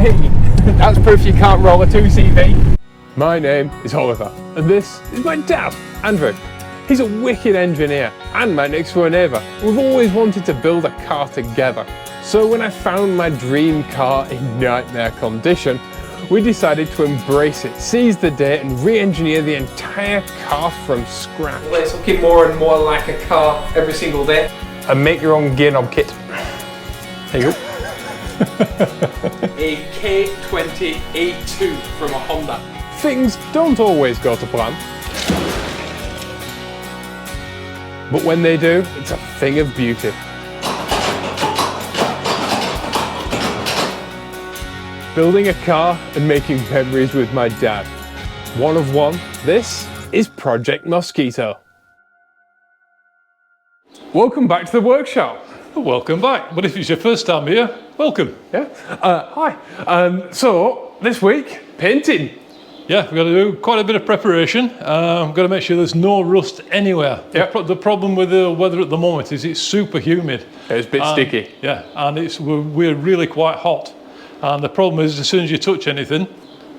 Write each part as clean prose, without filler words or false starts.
me. That's proof you can't roll a 2CV. My name is Oliver, and this is my dad, Andrew. He's a wicked engineer and my next door neighbour. We've always wanted to build a car together. So when I found my dream car in nightmare condition, we decided to embrace it, seize the day and re-engineer the entire car from scratch. Well, it's looking more and more like a car every single day. And make your own gear knob kit. There you go. A K20 A2 from a Honda. Things don't always go to plan. But when they do, it's a thing of beauty. Building a car and making memories with my dad. One of one, this is Project Mosquito. Welcome back to the workshop. Welcome back, but if it's your first time here, welcome. Yeah. Hi. So this week, painting. Yeah, we've got to do quite a bit of preparation. We've got to make sure there's no rust anywhere. Yep. The problem with the weather at the moment is it's super humid. It's a bit sticky. Yeah, and we're really quite hot. And the problem is, as soon as you touch anything,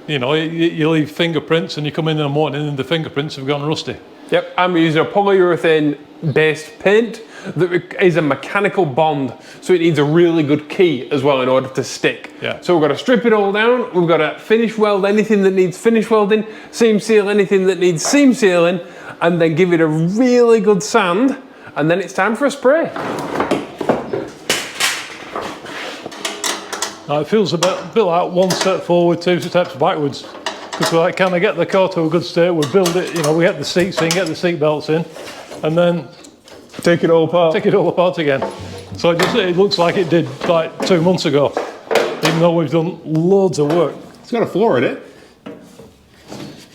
you know, you leave fingerprints, and you come in the morning and the fingerprints have gone rusty. Yep, I'm using a polyurethane based paint that is a mechanical bond, so it needs a really good key as well in order to stick. Yeah. So we've got to strip it all down, we've got to finish weld anything that needs finish welding, seam seal anything that needs seam sealing, and then give it a really good sand, and then it's time for a spray. Now it feels a bit like one step forward, two steps backwards. Because we like kind of get the car to a good state, we build it, you know, we get the seats in, get the seat belts in, and then take it all apart. Take it all apart again. So it looks like it did like 2 months ago, even though we've done loads of work. It's got a floor in it.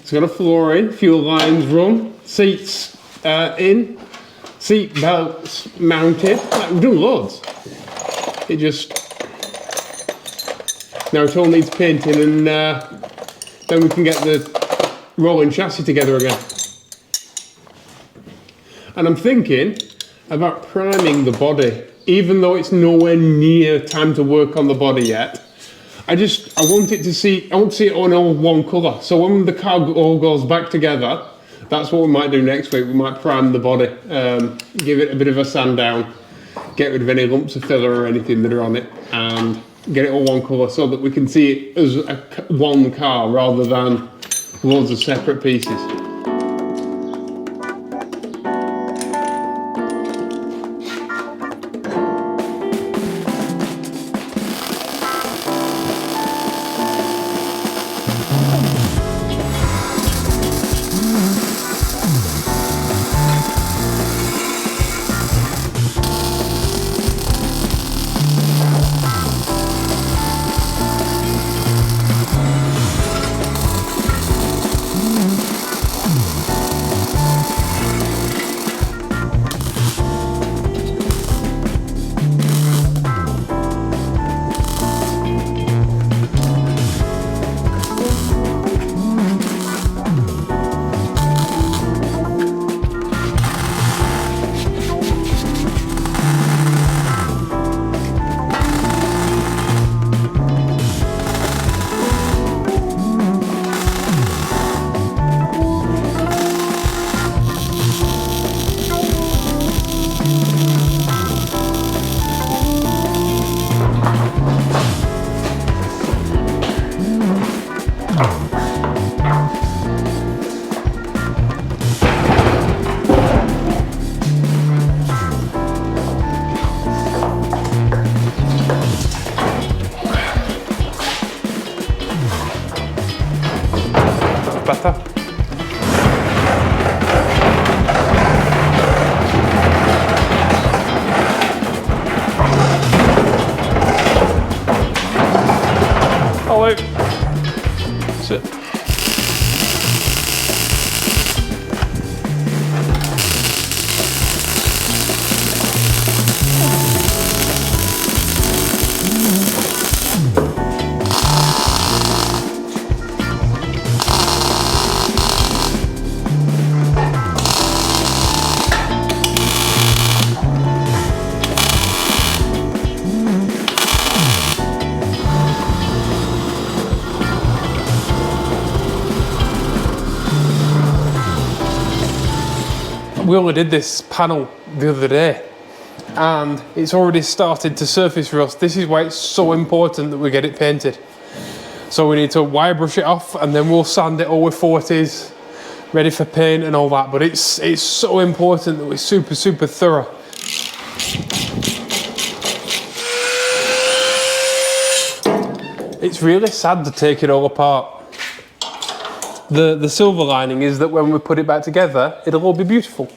It's got a floor in, fuel lines run, seats in, seat belts mounted. Like, we've done loads. It just, now it all needs painting, and then we can get the rolling chassis together again. And I'm thinking about priming the body, even though it's nowhere near time to work on the body yet. I want to see it on all one colour. So when the car all goes back together, that's what we might do next week. We might prime the body, give it a bit of a sand down, get rid of any lumps of filler or anything that are on it, and get it all one colour so that we can see it as one car rather than loads of separate pieces. Better. Oh wait. That's it. we only did this panel the other day and it's already started to surface rust. This is why it's so important that we get it painted. So we need to wire brush it off and then we'll sand it all with 40s, ready for paint and all that. But it's so important that we're super, super thorough. It's really sad to take it all apart. The silver lining is that when we put it back together, it'll all be beautiful.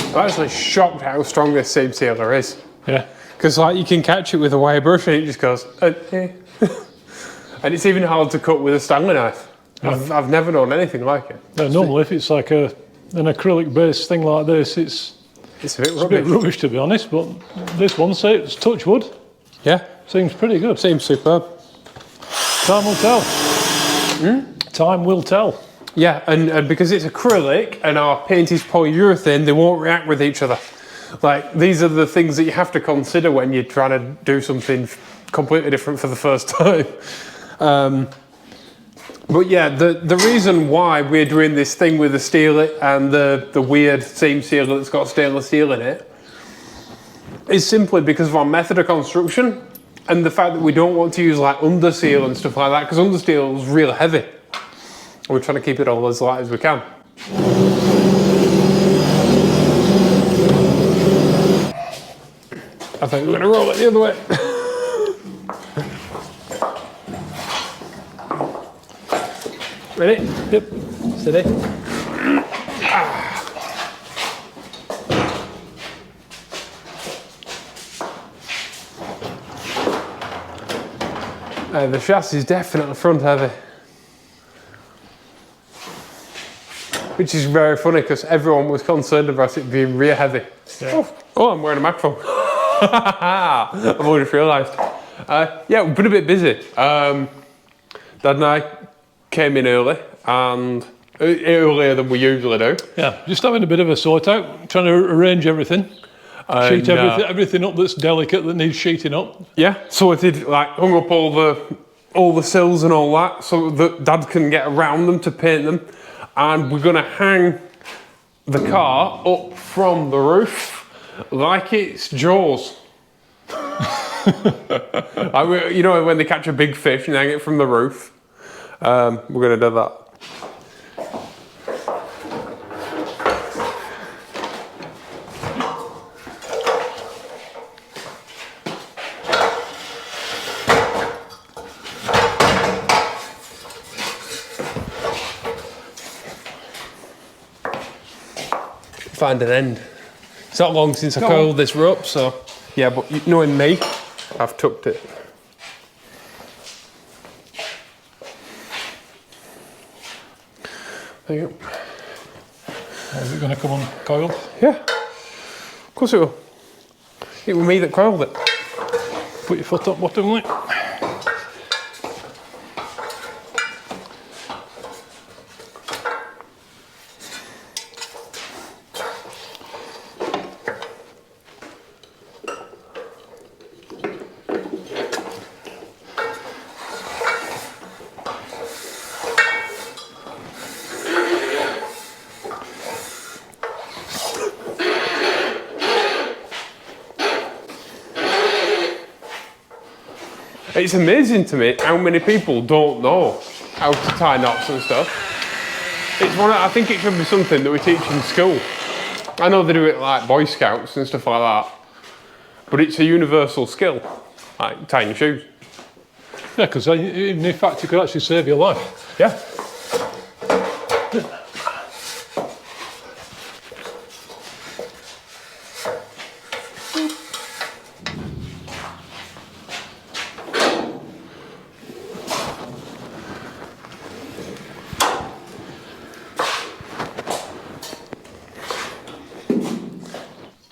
I'm actually shocked how strong this seam sealer is. Yeah. Because like you can catch it with a wire brush and it just goes, eh. And it's even hard to cut with a Stanley knife. Yeah. I've never known anything like it. No, normally if it's like an acrylic based thing like this, it's a bit rubbish to be honest, but this one, say it's touch wood. Yeah. Seems pretty good. Seems superb. Time will tell. Time will tell. Yeah, and because it's acrylic and our paint is polyurethane, they won't react with each other. Like, these are the things that you have to consider when you're trying to do something completely different for the first time. But yeah, the reason why we're doing this thing with the steel and the weird seam sealer that's got stainless steel in it is simply because of our method of construction and the fact that we don't want to use like under seal and stuff like that, because under steel is real heavy. And we're trying to keep it all as light as we can. I think we're going to roll it the other way. Ready? Yep. Steady. The chassis is definitely front heavy. Which is very funny because everyone was concerned about it being rear heavy. Yeah. Oh, I'm wearing a microphone. I've only just realised. Yeah, we've been a bit busy. Dad and I came in early and earlier than we usually do. Yeah, just having a bit of a sort out, trying to arrange everything. Sheet everything up that's delicate that needs sheeting up. Yeah, so I did like hung up all the sills and all that so that Dad can get around them to paint them. And we're going to hang the car up from the roof like it's Jaws. You know when they catch a big fish and hang it from the roof? We're going to do that. Find an end. It's not long since I coiled this rope, so yeah, but knowing me, I've tucked it. There you go. Is it going to come uncoiled? Yeah, of course it will. It was me that coiled it. Put your foot up bottom, mate. It's amazing to me how many people don't know how to tie knots and stuff. It's I think it should be something that we teach in school. I know they do it like Boy Scouts and stuff like that, but it's a universal skill, like tying your shoes. Yeah, because in fact it could actually save your life. Yeah.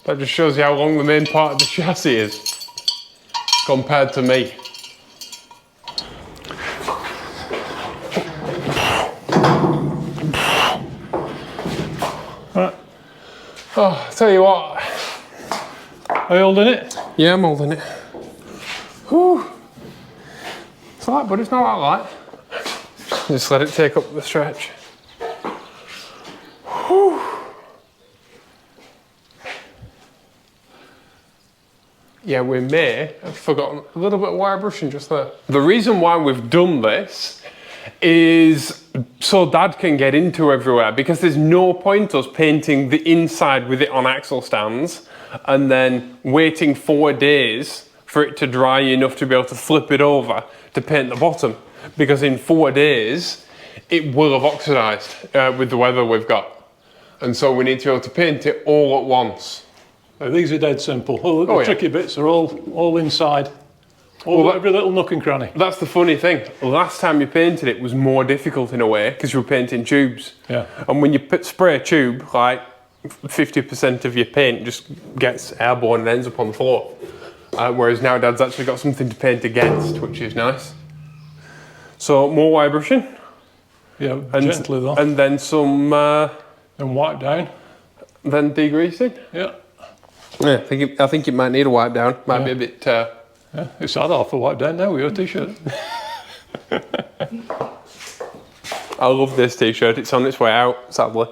That just shows you how long the main part of the chassis is compared to me. Right. Oh, tell you what. Are you holding it? Yeah, I'm holding it. Whew. It's light, but it's not that light. Just let it take up the stretch. Whew. Yeah, we may have forgotten a little bit of wire brushing just there. The reason why we've done this is so Dad can get into everywhere, because there's no point us painting the inside with it on axle stands and then waiting 4 days for it to dry enough to be able to flip it over to paint the bottom, because in 4 days it will have oxidized with the weather we've got, and so we need to be able to paint it all at once. These are dead simple. All the tricky bits are all inside. Every little nook and cranny. That's the funny thing. Last time you painted it was more difficult in a way because you were painting tubes. Yeah. And when you spray a tube, like 50% of your paint just gets airborne and ends up on the floor. Whereas now Dad's actually got something to paint against, which is nice. So more wire brushing. Yeah, gently though. And then some... and wipe down. Then degreasing. Yeah. Yeah, I think it might need a wipe down. Might be a bit... Yeah, it's had half a wipe down now with your t-shirt. I love this t-shirt. It's on its way out, sadly.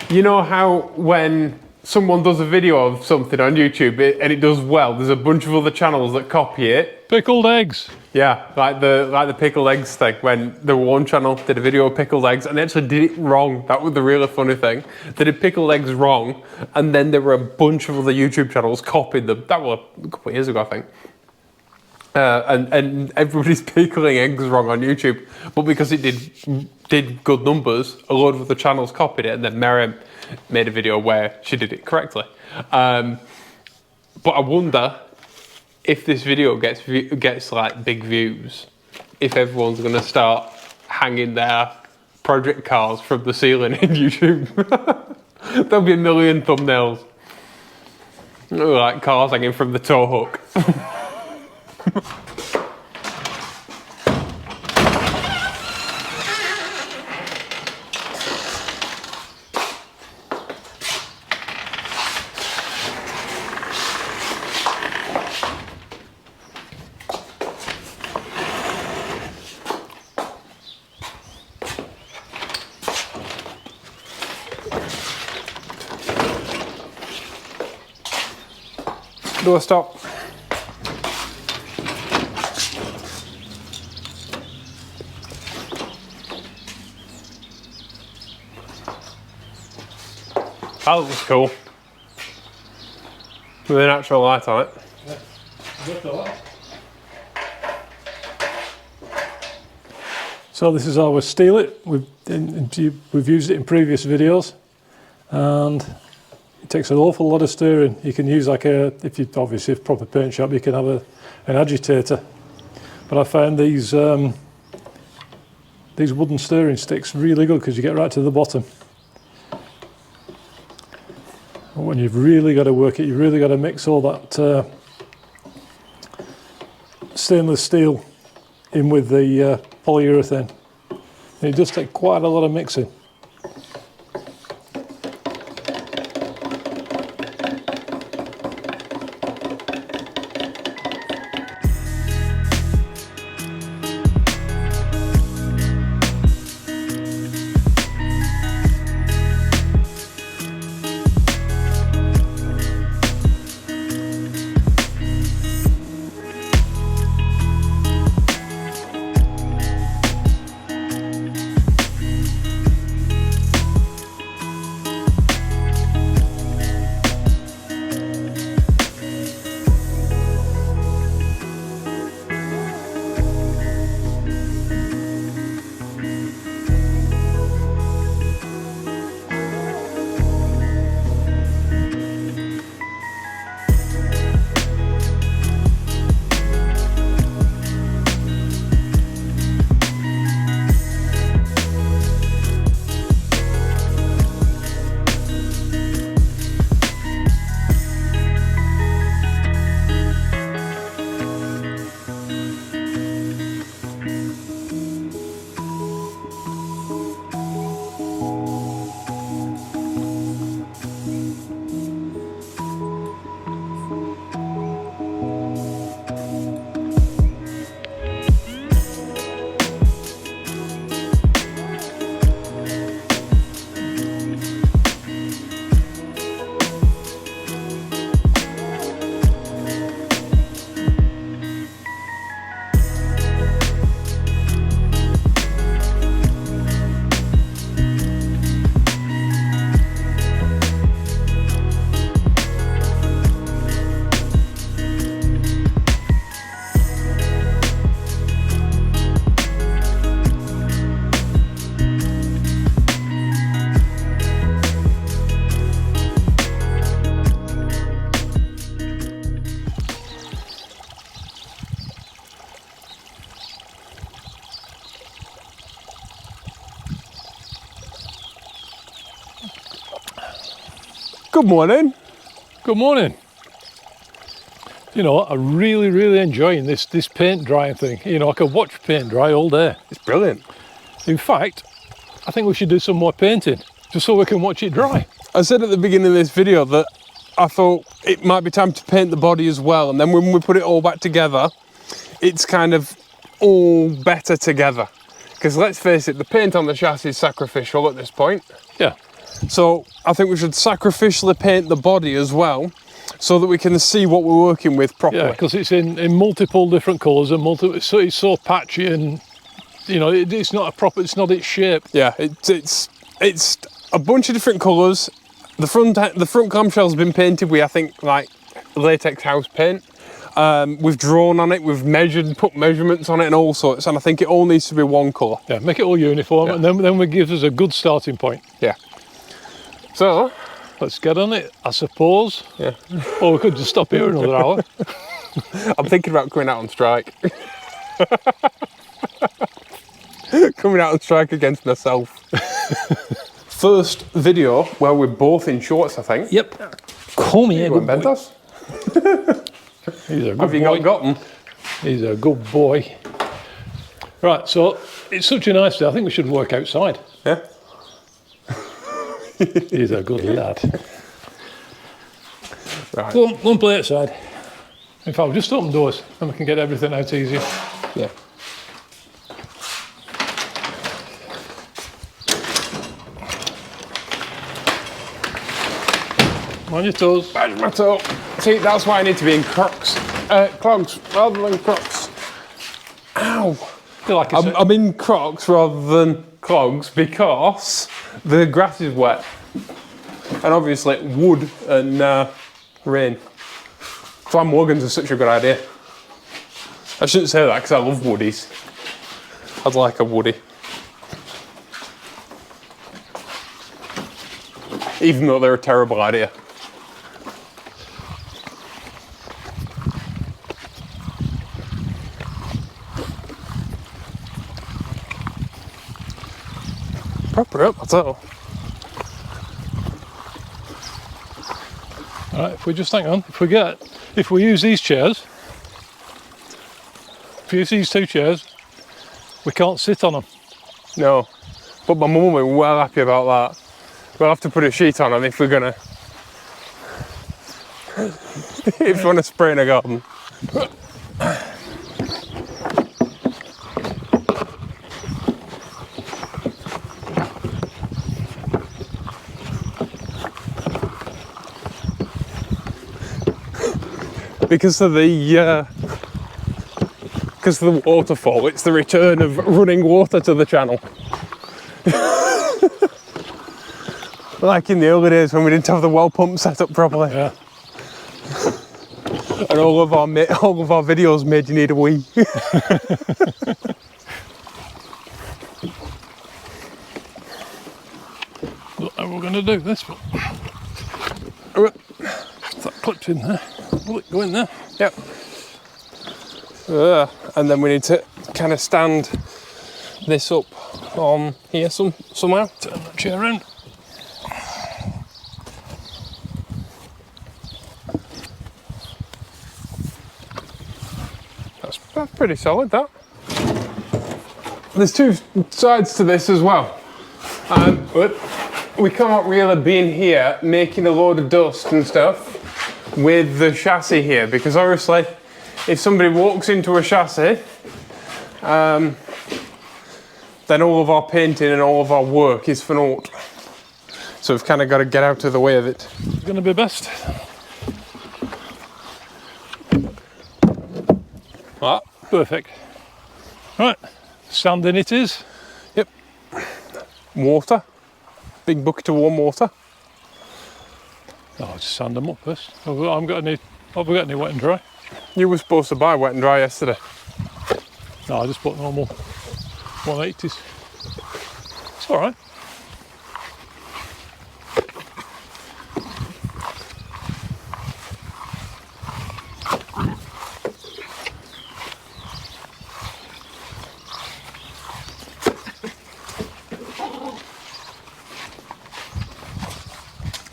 You know how when someone does a video of something on YouTube and it does well, there's a bunch of other channels that copy it? Pickled eggs. Yeah, like the pickled eggs thing, when the one channel did a video of pickled eggs and they actually did it wrong. That was the really funny thing. They did pickled eggs wrong, and then there were a bunch of other YouTube channels copied them. That was a couple of years ago, I think. And everybody's pickling eggs wrong on YouTube, but because it did good numbers, a load of other channels copied it, and then Miriam made a video where she did it correctly. But I wonder if this video gets like big views, if everyone's going to start hanging their project cars from the ceiling in YouTube. There'll be a million thumbnails, like cars hanging from the tow hook. Do a stop. That looks cool. With an actual light on it. Yeah. So this is how we steel it. We've used it in previous videos, and it takes an awful lot of stirring. You can use if you obviously have a proper paint shop, you can have an agitator. But I found these wooden stirring sticks really good because you get right to the bottom. When you've really got to work it, you've really got to mix all that stainless steel in with the polyurethane. And it does take quite a lot of mixing. Good morning. Good morning. You know, I'm really enjoying this paint drying thing. You know, I could watch paint dry all day. It's brilliant. In fact, I think we should do some more painting, just so we can watch it dry. I said at the beginning of this video that I thought it might be time to paint the body as well, and then when we put it all back together, it's kind of all better together. Because let's face it, the paint on the chassis is sacrificial at this point. Yeah. So I think we should sacrificially paint the body as well, so that we can see what we're working with properly. Yeah, because it's in multiple different colours and it's so patchy, and you know it's not its shape. Yeah, it's a bunch of different colours. The front clamshell's been painted with, I think, like latex house paint. We've drawn on it, we've measured, put measurements on it and all sorts, and I think it all needs to be one colour. Yeah, make it all uniform, and then it gives us a good starting point. Yeah. So let's get on it, I suppose. Yeah. Or we could just stop here another hour. I'm thinking about coming out on strike. Coming out on strike against myself. First video where we're both in shorts, I think. Yep. Come here, good boy. Bentos. He's a good Have you boy. got them? He's a good boy. Right, so it's such a nice day. I think we should work outside. Yeah. He's a good lad. Right. Go on, play outside. In fact, we'll just open doors and we can get everything out easier. Yeah. On your toes. Badge my toe. See, that's why I need to be in Crocs. Clogs rather than Crocs. Ow. Feel like it's I'm in Crocs rather than clogs because the grass is wet. And obviously wood and rain. Flam Morgans are such a good idea. I shouldn't say that because I love woodies. I'd like a woody. Even though they're a terrible idea. Proper up, that's all. Alright, if we just hang on, if we use these chairs, if we use these two chairs, we can't sit on them. No, but my mum will be well happy about that. We'll have to put a sheet on them if we're gonna, if we want to spray in a garden. Because of the waterfall, it's the return of running water to the channel. Like in the early days when we didn't have the well pump set up properly. Yeah. And all of our videos made you need a wee. Look how we're going to do this one. That clip's in there. Will it go in there? Yep. And then we need to kind of stand this up on here somehow. Turn that chair around. That's pretty solid, that. There's two sides to this as well. But we can't really be in here making a load of dust and stuff with the chassis here, because obviously if somebody walks into a chassis, then all of our painting and all of our work is for naught. So we've kind of got to get out of the way of it. It's going to be best. Ah, Perfect. Right, sanding it is. yep. Water. Big bucket of warm water. Oh, just sand them up first. Have we got any wet and dry? You were supposed to buy wet and dry yesterday. No, I just bought normal 180s. It's all right.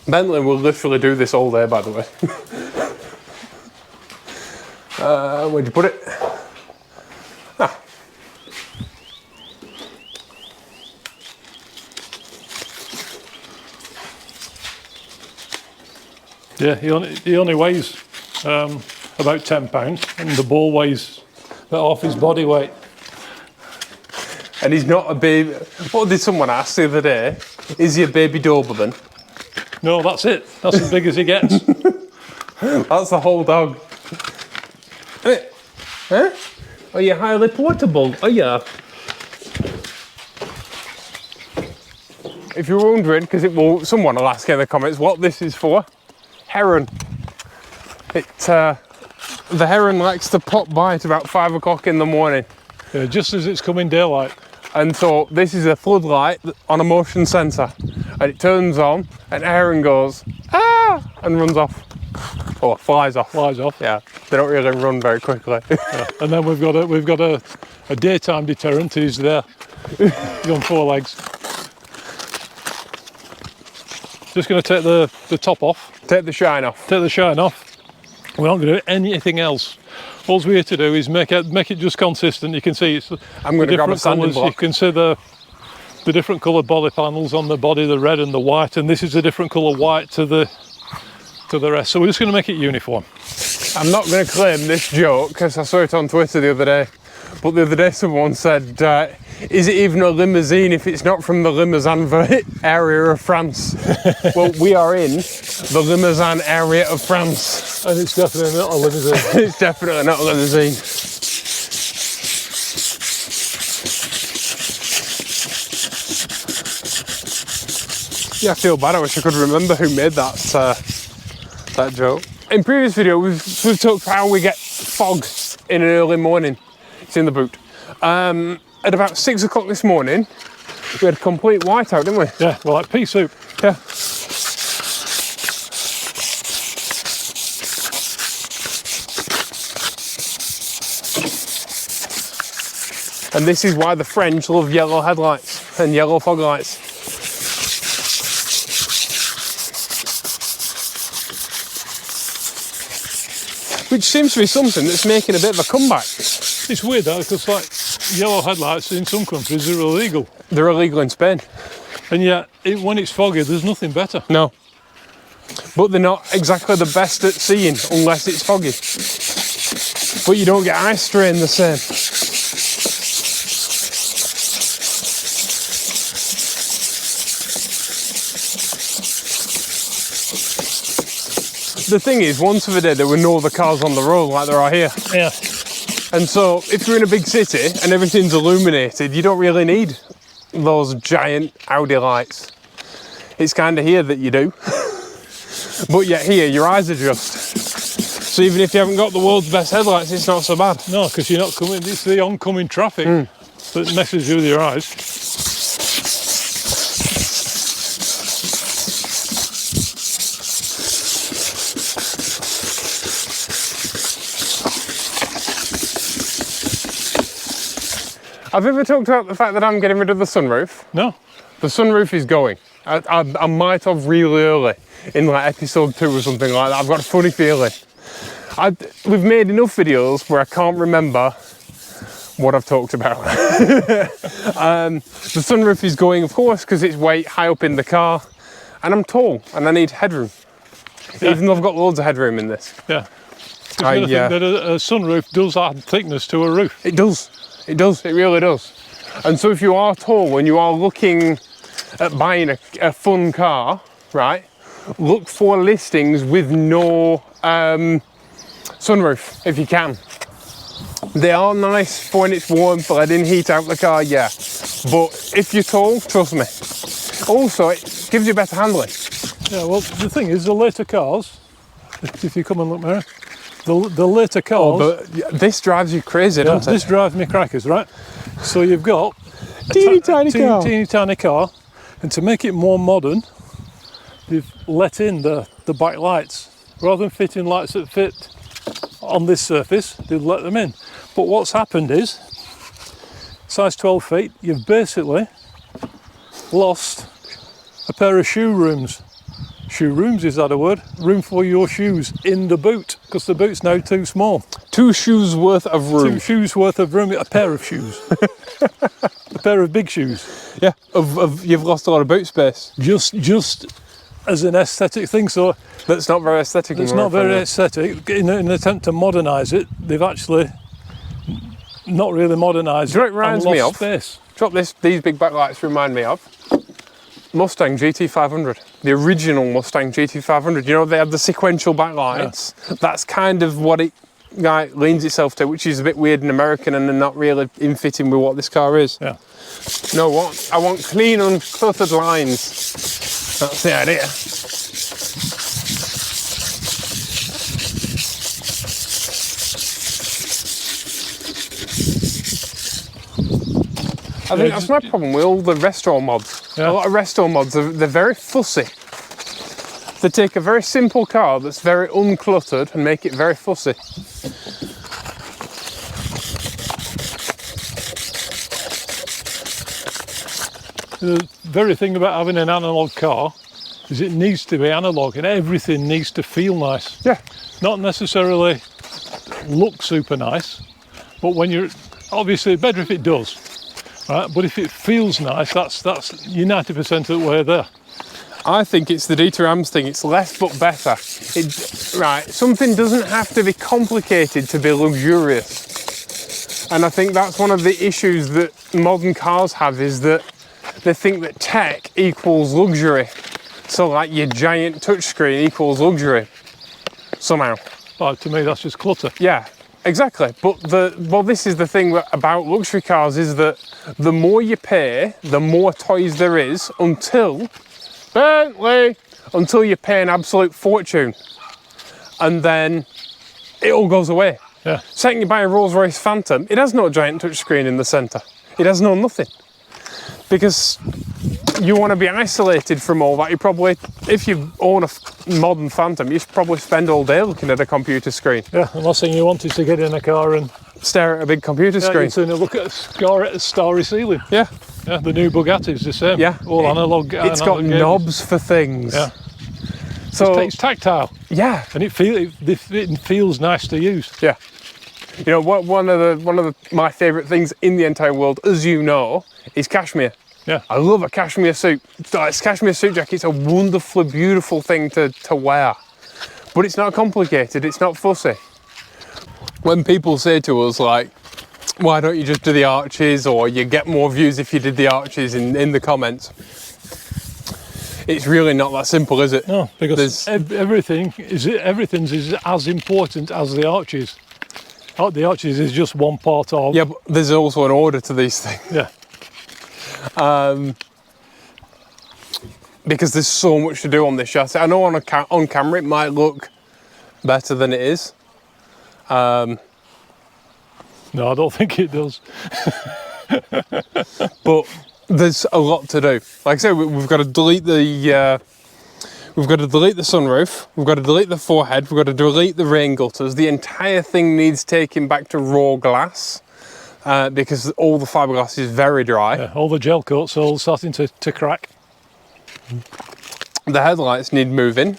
Bentley will literally do this all day, by the way. Where'd you put it? Ah. Yeah, he only weighs about £10, and the ball weighs about half his body weight. And he's not a baby. What did someone ask the other day? Is he a baby Doberman? No, that's it. That's as big as he gets. That's the whole dog. Huh? Are you highly portable? Oh yeah. If you're wondering, because someone will ask in the comments what this is for. Heron. The heron likes to pop by at about 5 o'clock in the morning. Yeah, just as it's coming daylight. And so this is a floodlight on a motion sensor, and it turns on, and the heron goes, ah, and runs off. Or flies off. Flies off. Yeah, they don't really run very quickly. Yeah. And then we've got a daytime deterrent who's there. He's on 4 legs. Just going to take the top off. Take the shine off. Take the shine off. We're not going to do anything else. All we're here to do is make it just consistent. You can see it's I'm going to grab a sanding block. You can see the different coloured body panels on the body, the red and the white, and this is a different colour white to the rest. So we're just going to make it uniform. I'm not going to claim this joke because I saw it on Twitter the other day. But the other day someone said, is it even a limousine if it's not from the Limousin area of France? Well, we are in the Limousin area of France. And it's definitely not a limousine. It's definitely not a limousine. Yeah, I feel bad. I wish I could remember who made that joke. In previous video, we've talked about how we get fog in an early morning. It's in the boot. At about 6 o'clock this morning, we had complete whiteout, didn't we? Yeah, well, like pea soup. Yeah. And this is why the French love yellow headlights and yellow fog lights. Which seems to be something that's making a bit of a comeback. It's weird though, because like yellow headlights in some countries are illegal. They're illegal in Spain. And yet, when it's foggy, there's nothing better. No. But they're not exactly the best at seeing unless it's foggy. But you don't get eye strain the same. The thing is, once of a day there were no other cars on the road like there are here. Yeah. And so if you're in a big city and everything's illuminated, you don't really need those giant Audi lights. It's kind of here that you do. But yet here, your eyes adjust. So even if you haven't got the world's best headlights, it's not so bad. No, because you're not coming, it's the oncoming traffic that messes with your eyes. Have you ever talked about the fact that I'm getting rid of the sunroof? No. The sunroof is going. I might have really early in like episode 2 or something like that. I've got a funny feeling. We've made enough videos where I can't remember what I've talked about. The sunroof is going, of course, because it's way high up in the car, and I'm tall and I need headroom. Yeah. Even though I've got loads of headroom in this. Yeah. I think that a sunroof does add thickness to a roof. It does. It does. It really does. And so if you are tall and you are looking at buying a fun car, right, look for listings with no sunroof if you can. They are nice for when it's warm, for letting heat out the car, yeah. But if you're tall, trust me. Also, it gives you better handling. Yeah, well, the thing is, the later cars, if you come and look, Mary, the later cars... Oh, but this drives you crazy, doesn't it? This drives me crackers, right? So you've got a teeny tiny car, and to make it more modern, they've let in the back lights. Rather than fitting lights that fit on this surface, they've let them in. But what's happened is, size 12 feet, you've basically lost a pair of shoe shoe rooms, is that a word? Room for your shoes in the boot, because the boot's now too small. 2 shoes worth of room. 2 shoes worth of room, a pair of shoes. A pair of big shoes. Yeah, you've lost a lot of boot space. Just as an aesthetic thing, so That's not very aesthetic. it's not very aesthetic. In an attempt to modernise it, they've actually not really modernised Do you it know what it reminds and me lost of? space. Drop this. These big backlights remind me of Mustang GT500, the original Mustang GT500. You know, they had the sequential backlights. Yeah. That's kind of what it leans itself to, which is a bit weird and American and not really in fitting with what this car is. Yeah. No, what I want clean, uncluttered lines. That's the idea. I think that's my problem with all the resto mods. Yeah. A lot of resto mods, they're very fussy. They take a very simple car that's very uncluttered and make it very fussy. The very thing about having an analogue car is it needs to be analogue and everything needs to feel nice. Yeah. Not necessarily look super nice, but when you're, obviously better if it does, right? But if it feels nice, that's you're 90% of the way there. I think it's the Dieter Rams thing, it's less but better. Right, something doesn't have to be complicated to be luxurious. And I think that's one of the issues that modern cars have, is that they think that tech equals luxury. So like your giant touchscreen equals luxury, somehow. Well, to me that's just clutter. Yeah, exactly. But this is the thing about luxury cars, is that the more you pay, the more toys there is, until you pay an absolute fortune. And then it all goes away. Yeah. Second you buy a Rolls-Royce Phantom, it has no giant touchscreen in the centre. It has no nothing. Because you want to be isolated from all that. You probably, if you own a modern Phantom, you should probably spend all day looking at a computer screen. Yeah, the last thing you want is to get in a car and stare at a big computer screen. You look at a starry ceiling. Yeah. Yeah, the new Bugatti's the same. Yeah. All analog. It's got knobs for things. Yeah. So it's tactile. Yeah. And it feels nice to use. Yeah. You know, one of my favourite things in the entire world, as you know, is cashmere. Yeah. I love a cashmere suit. It's cashmere suit jacket. It's a wonderfully beautiful thing to wear. But it's not complicated, it's not fussy. When people say to us like, why don't you just do the arches, or you get more views if you did the arches in the comments, it's really not that simple, is it? No, because everything's as important as the arches. The arches is just one part of... Yeah, but there's also an order to these things. Yeah. Because there's so much to do on this chassis. I know on camera it might look better than it is. No, I don't think it does. But there's a lot to do. Like I said, we've got to delete the sunroof, we've got to delete the forehead, we've got to delete the rain gutters. The entire thing needs taking back to raw glass. Because all the fiberglass is very dry. Yeah, all the gel coats are all starting to crack. The headlights need moving.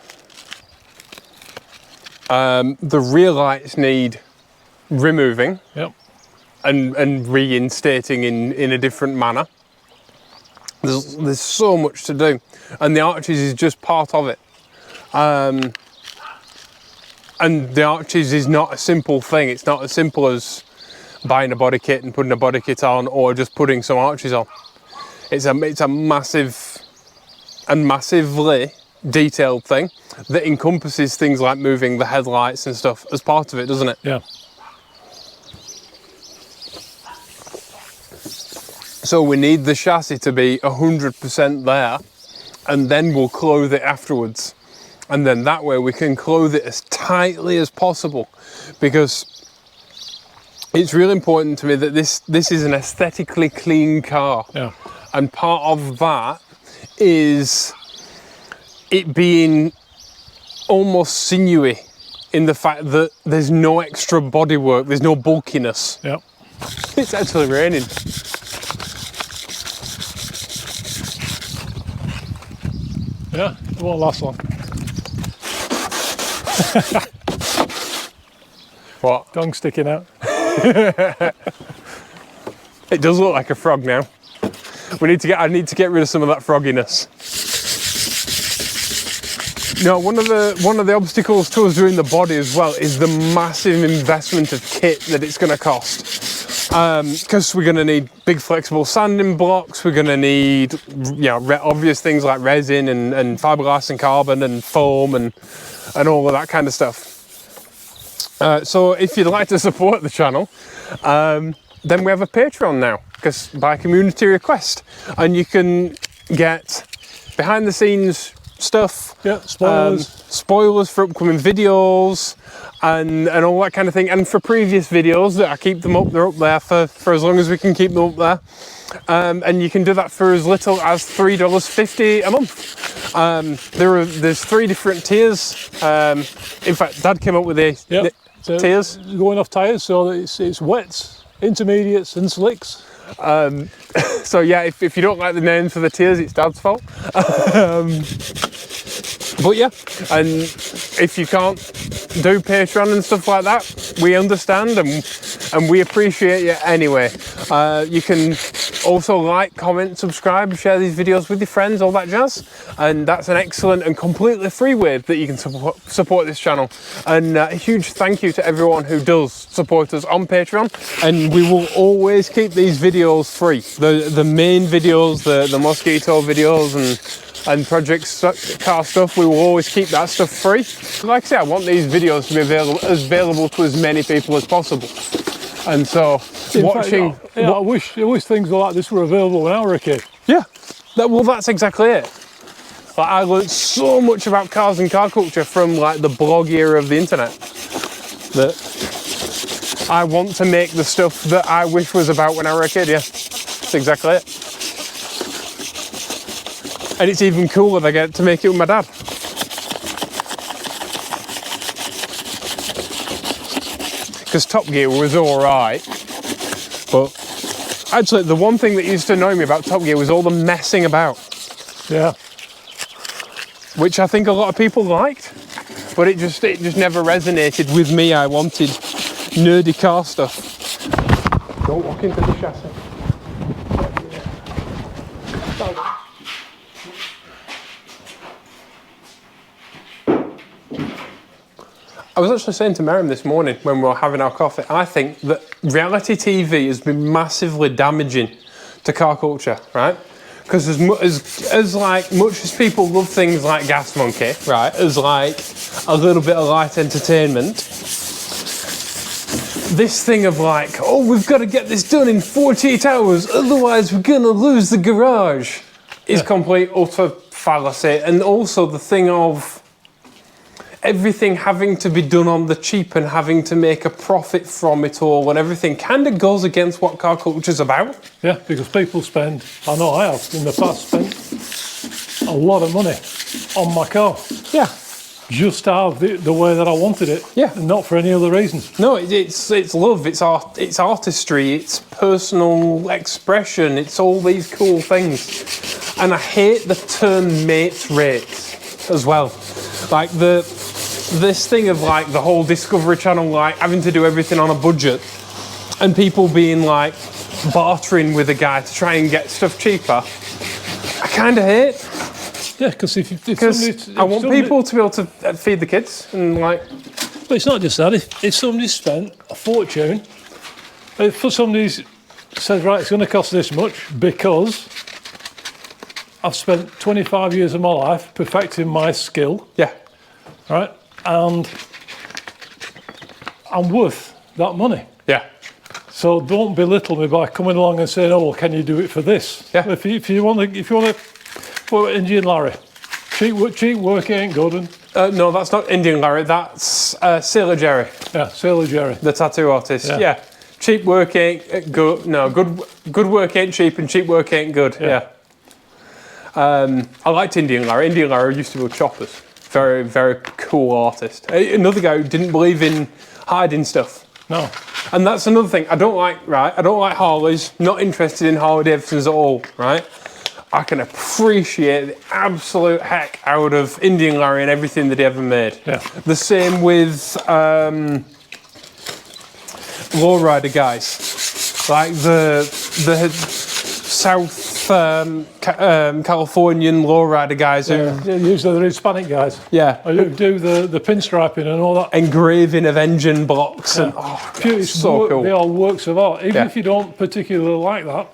The rear lights need removing. Yep. And reinstating in a different manner. There's so much to do, and the arches is just part of it. And the arches is not a simple thing. It's not as simple as buying a body kit and putting a body kit on, or just putting some arches on. It's a massive and massively detailed thing that encompasses things like moving the headlights and stuff as part of it, doesn't it? Yeah. So we need the chassis to be 100% there, and then we'll clothe it afterwards. And then that way we can clothe it as tightly as possible, because it's really important to me that this is an aesthetically clean car. Yeah. And part of that is it being almost sinewy in the fact that there's no extra bodywork, there's no bulkiness. Yep. It's actually raining. Yeah, it won't last long. What? Tongue sticking out. It does look like a frog now. I need to get rid of some of that frogginess. No, one of the obstacles to us doing the body as well is the massive investment of kit that it's going to cost. Because we're going to need big flexible sanding blocks, we're going to need, you know, obvious things like resin and fiberglass and carbon and foam and all of that kind of stuff. So if you'd like to support the channel, then we have a Patreon now, because by community request, and you can get behind the scenes stuff, Yeah, spoilers. spoilers for upcoming videos and all that kind of thing, and for previous videos that I keep them up, they're up there for as long as we can keep them up there, and you can do that for as little as $3.50 a month. There's 3 different tiers. In fact, Dad came up with the So tiers. going off tyres, so that it's wets, intermediates and slicks. So yeah, if you don't like the names for the tiers, it's Dad's fault. But yeah, and if you can't do Patreon and stuff like that, we understand and we appreciate you anyway. You can also like, comment, subscribe, share these videos with your friends, all that jazz. And that's an excellent and completely free way that you can support this channel. And a huge thank you to everyone who does support us on Patreon. And we will always keep these videos free. The main videos, the Mosquito videos and project car stuff, we will always keep that stuff free. Like I say, I want these videos to be available to as many people as possible. And so, I wish things like this were available when I were a kid. Yeah, well, that's exactly it. Like, I learned so much about cars and car culture from like the blog era of the internet that I want to make the stuff that I wish was about when I were a kid. Yeah, that's exactly it. And it's even cooler that I get to make it with my dad. Because Top Gear was alright, but actually the one thing that used to annoy me about Top Gear was all the messing about. Yeah. Which I think a lot of people liked, but it just never resonated with me. I wanted nerdy car stuff. Don't walk into the chassis. I was actually saying to Miriam this morning when we were having our coffee, I think that reality TV has been massively damaging to car culture, right? Because as much as people love things like Gas Monkey, right, as like a little bit of light entertainment, this thing of like, oh, we've got to get this done in 48 hours, otherwise we're gonna lose the garage, is complete utter fallacy. And also the thing of everything having to be done on the cheap and having to make a profit from it all, and everything kind of goes against what car culture's about. Yeah, because people spend, I know I have in the past, spent a lot of money on my car. Yeah. Just to have the way that I wanted it. Yeah. And not for any other reason. No, it's love, it's art, it's artistry, it's personal expression, it's all these cool things. And I hate the term mates rates as well. Like this thing of like the whole Discovery Channel like having to do everything on a budget and people being like bartering with a guy to try and get stuff cheaper. I kind of hate. Yeah, because if I want people to be able to feed the kids and like. But it's not just that. If somebody spent a fortune, if somebody says, right, it's going to cost this much because I've spent 25 years of my life perfecting my skill. Yeah. Right, and I'm worth that money. Yeah. So don't belittle me by coming along and saying, "Oh, well, can you do it for this?" Yeah. If you want to, well, Indian Larry, cheap work ain't good. And no, that's not Indian Larry. That's Sailor Jerry. yeah, Sailor Jerry, the tattoo artist. Yeah. Yeah. Cheap work ain't good. No, good work ain't cheap, and cheap work ain't good. Yeah. I liked Indian Larry. Indian Larry used to build choppers. Very, very cool artist. Another guy who didn't believe in hiding stuff. no, And that's another thing I don't like, right? I don't like Harleys, not interested in Harley Davidsons at all, right? I can appreciate the absolute heck out of Indian Larry and everything that he ever made. Yeah. The same with lowrider guys, like the South Californian lowrider guys who Usually the Hispanic guys. Who do the pinstriping and all that. engraving of engine blocks and It's so cool. They are works of art. Even if you don't particularly like that,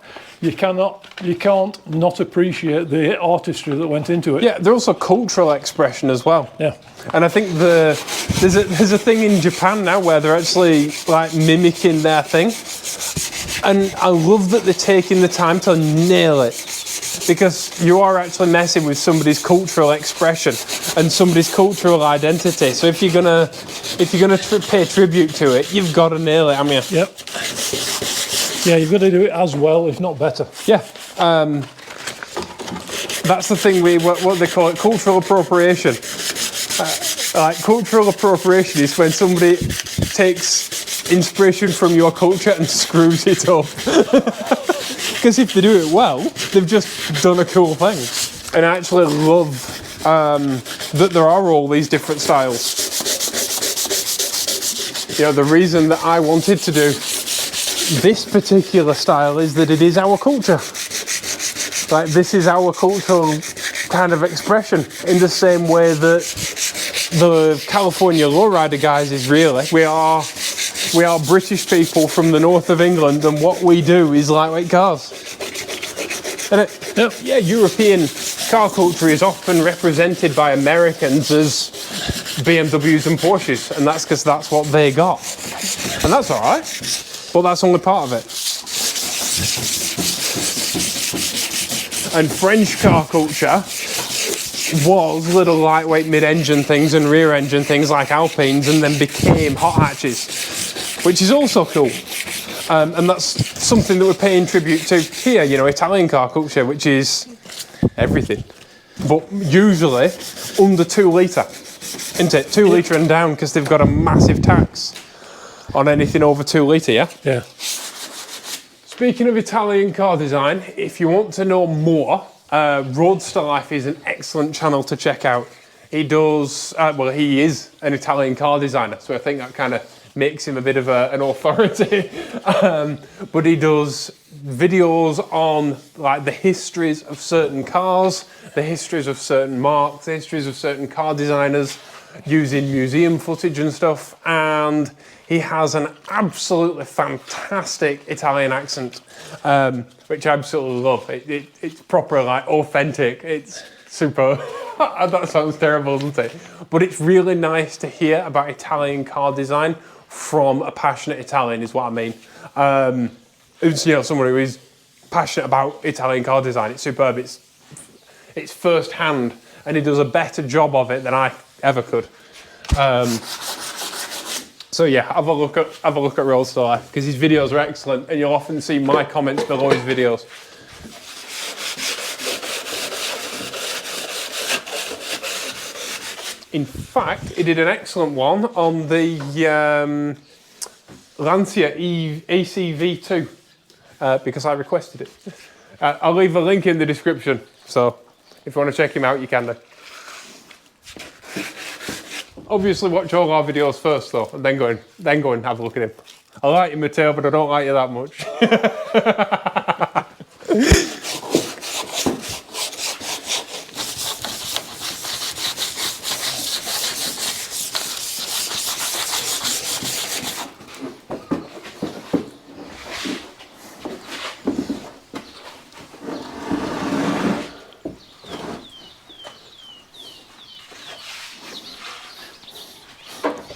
you can't not appreciate the artistry that went into it. Yeah, they're also cultural expression as well. Yeah. And I think there's a thing in Japan now where they're actually like mimicking their thing. And I love that they're taking the time to nail it, because you are actually messing with somebody's cultural expression and somebody's cultural identity. So if you're gonna pay tribute to it, you've got to nail it, haven't you? Yep. Yeah, you've got to do it as well, if not better. Yeah. That's the thing what they call it, cultural appropriation. Like cultural appropriation is when somebody takes inspiration from your culture and screws it up. Because if they do it well, they've just done a cool thing. And I actually love that there are all these different styles. You know, the reason that I wanted to do this particular style is that it is our culture. Like, this is our cultural kind of expression, in the same way that the California lowrider guys is really. We are British people from the north of England, and what we do is lightweight cars. And yeah, European car culture is often represented by Americans as BMWs and Porsches, and that's because that's what they got. And that's all right, but that's only part of it. And French car culture was little lightweight mid-engine things and rear-engine things like Alpines, and then became hot hatches, which is also cool. And that's something that we're paying tribute to here, you know, Italian car culture, which is everything. But usually under 2 litre, isn't it? 2 litre and down, because they've got a massive tax on anything over 2 litre, yeah? Yeah. Speaking of Italian car design, if you want to know more, Roadster Life is an excellent channel to check out. He does, he is an Italian car designer, so I think that kind of makes him a bit of an authority. But he does videos on like the histories of certain cars, the histories of certain marques, the histories of certain car designers, using museum footage and stuff, and he has an absolutely fantastic Italian accent, which I absolutely love. It's proper, like, authentic. It's super. That sounds terrible, doesn't it? But it's really nice to hear about Italian car design from a passionate Italian, is what I mean. It's, you know, someone who is passionate about Italian car design. It's superb. It's first hand, and he does a better job of it than I ever could. So yeah, have a look at Roadster Life, because his videos are excellent, and you'll often see my comments below his videos. In fact, he did an excellent one on the Lancia ACV2 because I requested it. I'll leave a link in the description, so if you want to check him out, you can do. Obviously, watch all our videos first, though, and then go and have a look at him. I like you, Matteo, but I don't like you that much.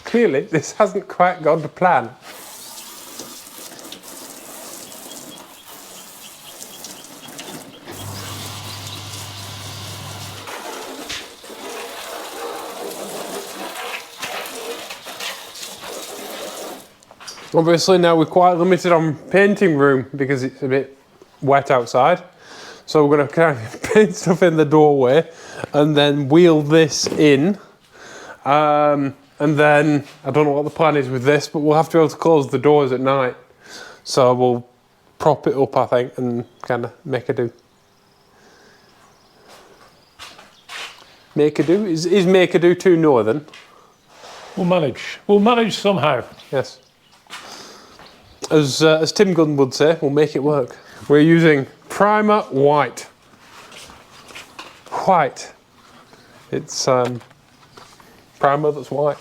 Clearly, this hasn't quite gone to plan. Obviously, now we're quite limited on painting room because it's a bit wet outside. So we're going to kind of paint stuff in the doorway and then wheel this in. And then, I don't know what the plan is with this, but we'll have to be able to close the doors at night. So we'll prop it up, I think, and kind of make a do. Make a do? Is make a do too northern? We'll manage. We'll manage somehow. Yes. As Tim Gunn would say, we'll make it work. We're using primer white. White. It's primer that's white.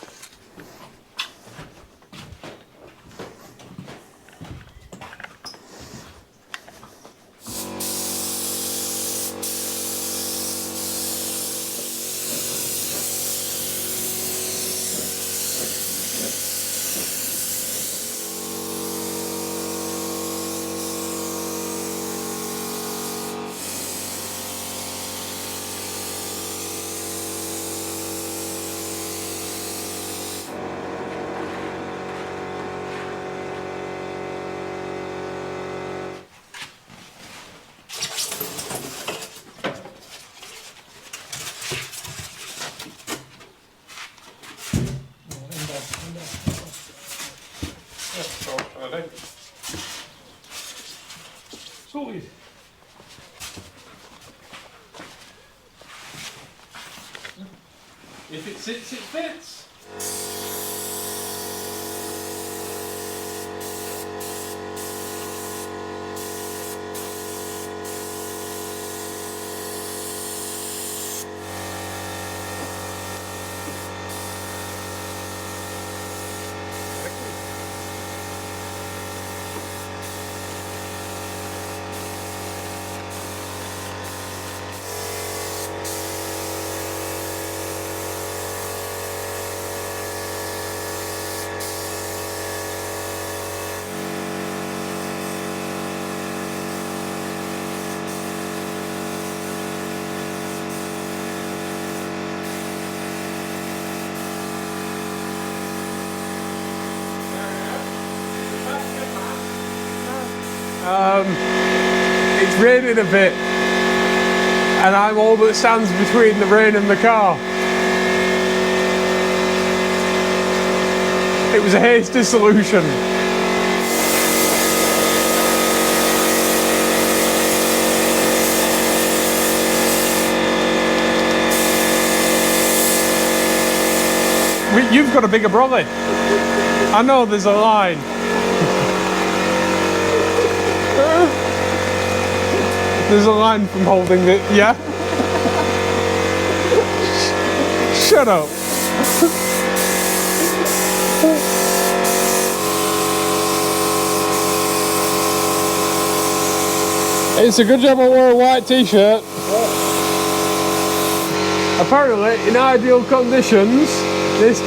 Sorted. If it sits, it fits. It's raining a bit, and I'm all that stands between the rain and the car. It was a hasty solution. You've got a bigger brolly. I know there's a line. There's a line from holding it, yeah? Shut up. It's a good job I wore a white t-shirt. Apparently, in ideal conditions, this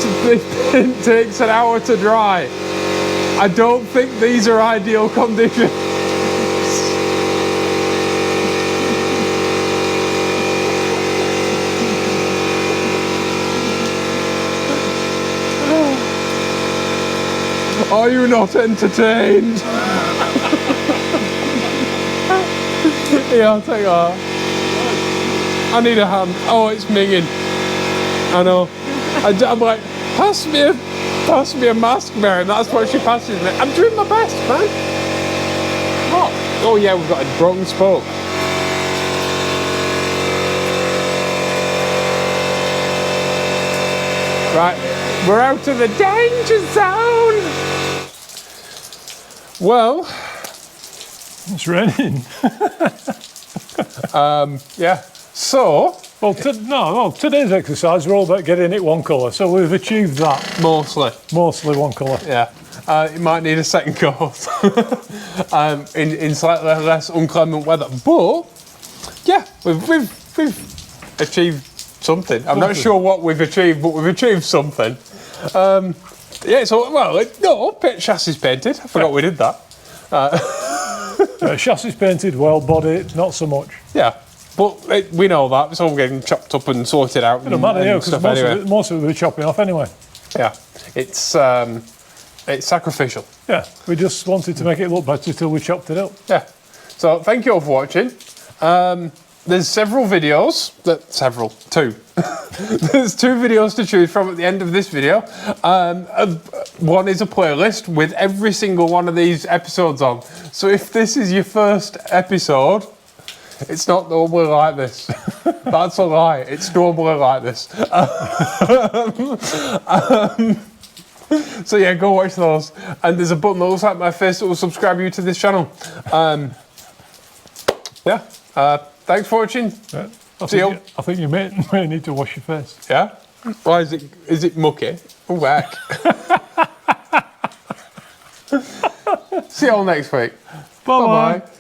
paint takes an hour to dry. I don't think these are ideal conditions. Are you not entertained? Yeah, I'll take that. I need a hand. Oh, it's minging. I know. I'm like, pass me a mask, Mary. That's what she passes me. I'm doing my best, man. What? Oh yeah, we've got a broken spoke. Right, we're out of the danger zone. Well, It's raining. yeah. So, Well, today's exercise, we're all about getting it one colour, so we've achieved that. Mostly one colour. Yeah. It might need a second coat in slightly less inclement weather, but yeah, we've achieved something. I'm not sure what we've achieved, but we've achieved something. Yeah. So no, chassis painted. I forgot we did that. Chassis painted, well, body not so much. Yeah. But we know that it's all getting chopped up and sorted out. It doesn't matter, because most of it we're chopping off anyway. Yeah, it's sacrificial. Yeah, we just wanted to make it look better till we chopped it up. Yeah. So thank you all for watching. There's several videos. Two. There's two videos to choose from at the end of this video. One is a playlist with every single one of these episodes on. So if this is your first episode, It's not normally like this. That's a lie. It's normally like this. So yeah, go watch those. And there's a button that looks like my face that will subscribe you to this channel. Yeah. Thanks for watching. Yeah. I think you may need to wash your face. Yeah? Why is it mucky? Oh, heck. See you all next week. Bye-bye. Bye-bye.